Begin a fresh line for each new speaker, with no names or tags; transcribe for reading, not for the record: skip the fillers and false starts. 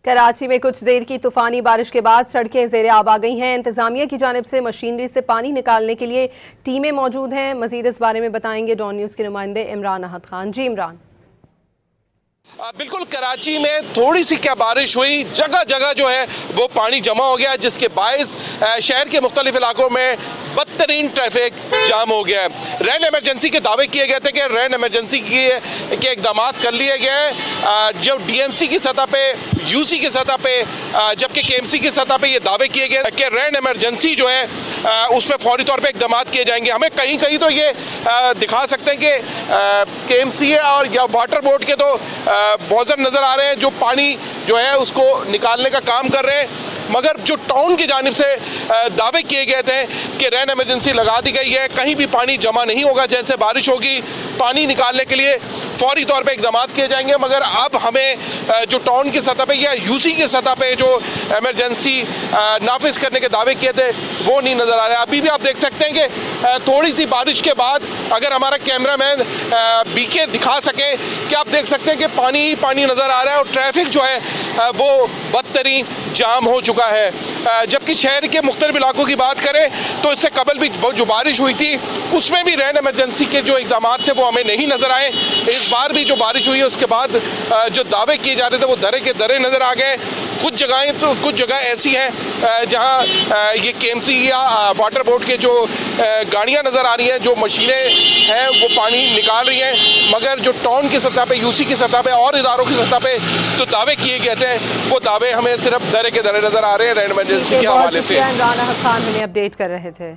कराची में कुछ देर की तूफानी बारिश के बाद सड़कें ज़ेरे आब आ गई हैं। इंतजामिया की जानिब से मशीनरी से पानी निकालने के लिए टीमें मौजूद हैं। मजीद इस बारे में बताएंगे डॉन न्यूज़ के नुमाइंदे इमरान अहद खान। जी इमरान।
बिल्कुल, कराची में थोड़ी सी क्या बारिश हुई, जगह जगह जो है वो पानी जमा हो गया, जिसके बायस शहर के मुख्तलिफ इलाकों में बदतरीन ट्रैफिक जाम हो गया है। रैन इमरजेंसी के दावे किए गए थे कि रैन इमरजेंसी के इकदाम कर लिए गए हैं, जो डीएमसी की सतह पे, यूसी की सतह पे, जबकि केएमसी की सतह पे ये दावे किए गए कि रैन इमरजेंसी जो है उसमें फौरी तौर पे इकदाम किए जाएंगे। हमें कहीं कहीं तो ये दिखा सकते हैं कि केएमसी और या वाटर बोर्ड के तो बॉजर नज़र आ रहे हैं जो पानी जो है उसको निकालने का काम कर रहे हैं, मगर जो टाउन की जानिब से दावे किए गए थे कि रैन इमरजेंसी लगा दी गई है, कहीं भी पानी जमा नहीं होगा, जैसे बारिश होगी पानी निकालने के लिए फौरी तौर पे इकदाम किए जाएंगे। मगर अब हमें जो टाउन की सतह पे या यूसी की सतह पे जो इमरजेंसी नाफिज करने के दावे किए थे वो नहीं नज़र आ रहे। अभी भी आप देख सकते हैं कि थोड़ी सी बारिश के बाद अगर हमारा कैमरामैन बीके दिखा सके कि आप देख सकते हैं कि पानी ही पानी नज़र आ रहा है और ट्रैफिक जो है वो बदतरीन जाम हो चुका है। जबकि शहर के मुख्तलिफ इलाकों की बात करें तो इससे कबल भी जो बारिश हुई थी उसमें भी रैन इमरजेंसी के जो इकदाम थे वो हमें नहीं नज़र आए। इस बार भी जो बारिश हुई है उसके बाद जो दावे किए जा रहे थे वो दरे के दरे नज़र आ गए। कुछ जगह ऐसी हैं जहां ये केएमसी या वाटर बोर्ड के जो गाड़ियां नज़र आ रही हैं, जो मशीनें हैं वो पानी निकाल रही हैं, मगर जो टाउन की सतह पे, यूसी की सतह पे और इदारों की सतह पे जो दावे किए गए थे वो दावे हमें सिर्फ दरे के दरे नज़र आ रहे हैं रैन इमरजेंसी के हवाले से।
इमरान अहद खान हमें अपडेट कर रहे थे।